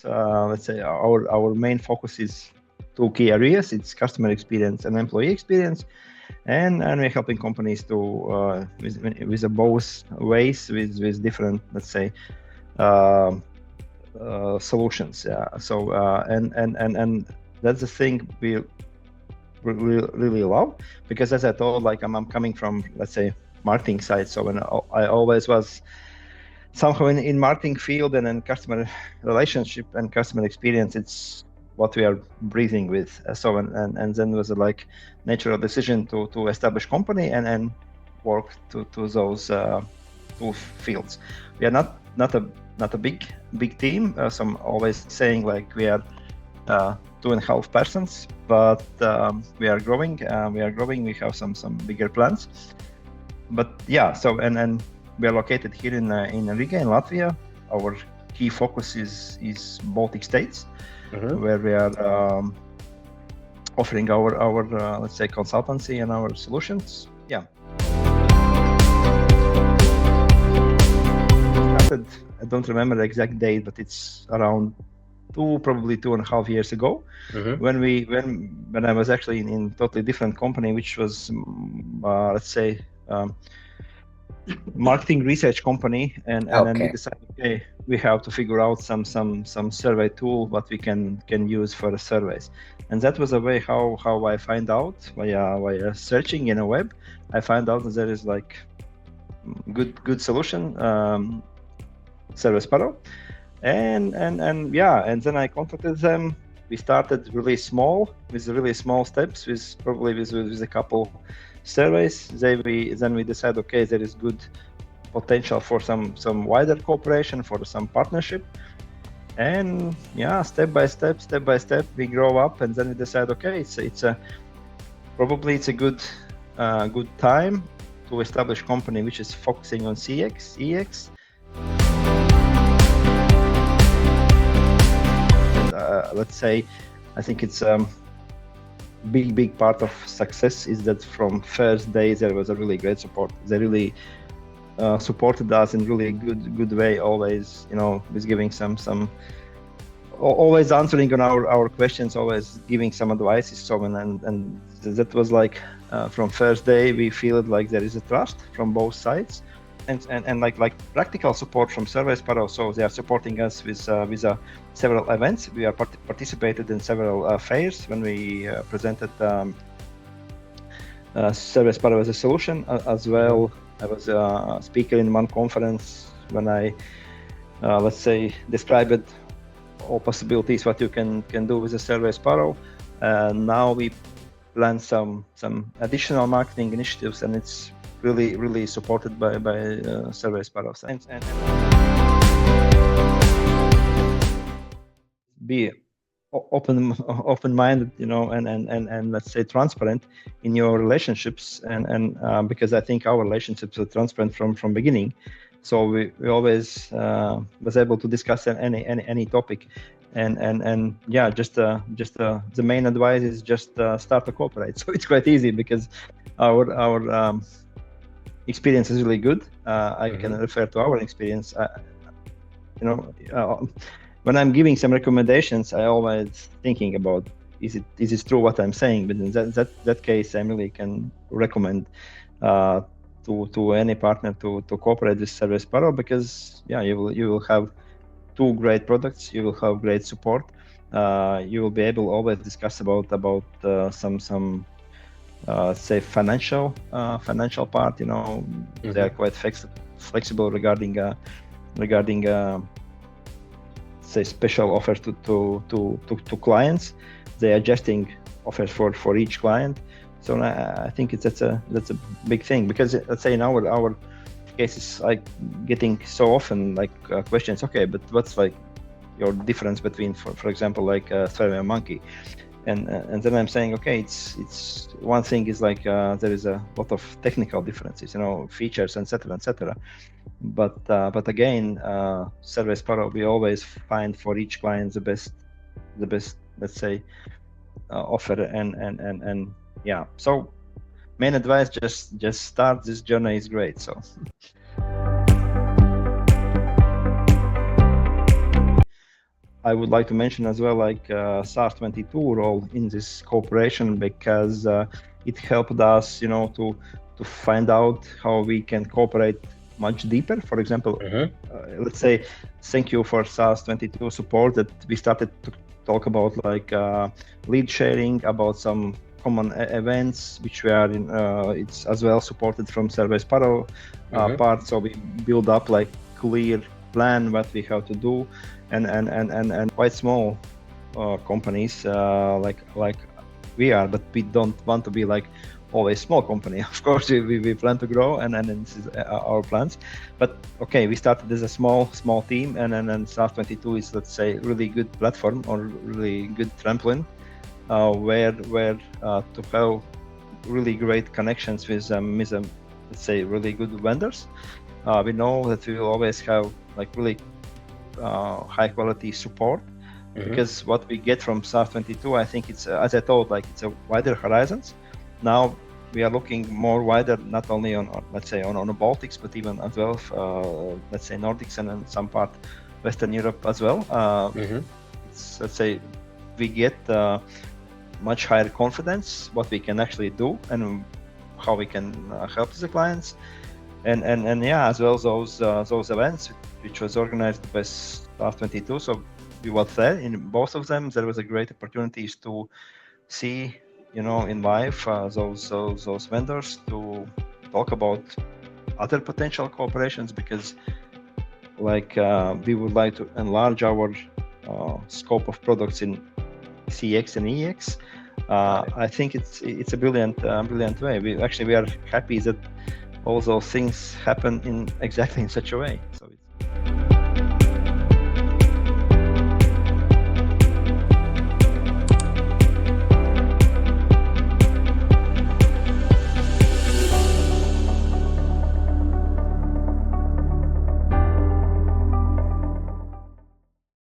let's say our main focus is two key areas. It's customer experience and employee experience, and we're helping companies to with both ways with different, let's say, solutions. So and that's the thing we really love, because as I told, like I'm coming from, let's say, marketing side, so when I always was somehow in marketing field, and then customer relationship and customer experience, it's what we are breathing with. So and then was a like natural decision to establish company and work to those two fields. We are not a big team. So I'm always saying like we are 2.5 persons, but we are growing. We have some bigger plans. But yeah, so and we are located here in Riga, in Latvia. Our key focus is Baltic states, where we are offering our let's say consultancy and our solutions. Yeah. I don't remember the exact date, but it's around probably 2.5 years ago, when I was actually in totally different company, which was let's say marketing research company, and then we decided, okay, we have to figure out some survey tool what we can use for the surveys, and that was a way how I find out via searching in a web. I find out that there is like good solution, SurveySparrow, and then I contacted them. We started really small, with really small steps, with a couple surveys. Then we decided, okay, there is good potential for some wider cooperation, for some partnership, and yeah, step by step we grow up, and then we decide, okay, it's a good time to establish company which is focusing on CX, EX. Let's say, I think it's big part of success is that from first day there was a really great support. They really supported us in really good way, always, with giving some always answering on our questions, always giving some advices. So and that was like from first day we feel like there is a trust from both sides, and like practical support from SurveySparrow. So they are supporting us with several events. We are participated in several fairs when we presented SurveySparrow as a solution as well. I was a speaker in one conference when I let's say described all possibilities what you can do with a SurveySparrow. Now we plan some additional marketing initiatives, and it's really supported by SurveySparrow. And be open-minded, and let's say transparent in your relationships, and because I think our relationships are transparent from beginning. So we always was able to discuss any topic, and yeah, just the main advice is just start to cooperate. So it's quite easy because our experience is really good. I can refer to our experience. When I'm giving some recommendations, I always thinking about is it true what I'm saying. But in that case, I really can recommend to any partner to cooperate with SurveySparrow, because yeah, you will have two great products. You will have great support. You will be able always discuss about some say financial part. They are quite flexible regarding say special offers to clients. They are adjusting offers for each client. So I think that's a big thing, because let's say in our cases, like getting so often like questions, okay, but what's like your difference between for example like SurveyMonkey, and then I'm saying, okay, it's one thing is like there is a lot of technical differences, features, etc. But again, SurveySparrow, we always find for each client the best, let's say, offer, and yeah. So main advice, just start. This journey is great. So I would like to mention as well, like SaaS 22 role in this cooperation, because it helped us, to find out how we can cooperate much deeper. For example, let's say, thank you for SaaS 22 support that we started to talk about, like lead sharing, about some common events which we are in. It's as well supported from SurveySparrow part. So we build up like clear plan what we have to do, and quite small companies like we are, but we don't want to be like always small company. Of course, we plan to grow, and this is our plans. But okay, we started as a small team, and then SaaS 22 is, let's say, really good platform or really good trampoline where to have really great connections with let's say, really good vendors. We know that we will always have like really high quality support, because what we get from SaaS 22, I think it's, as I told, like it's a wider horizons. Now we are looking more wider, not only on let's say on the Baltics, but even as well, let's say Nordics and then some part Western Europe as well. It's, let's say, we get much higher confidence what we can actually do and how we can help the clients, and yeah, as well those events which was organized by SaaS 22. So we were there in both of them. There was a great opportunities to see, in live those vendors, to talk about other potential cooperations, because like we would like to enlarge our scope of products in CX and EX. I think it's a brilliant way. We are happy that all those things happen in exactly in such a way. So it's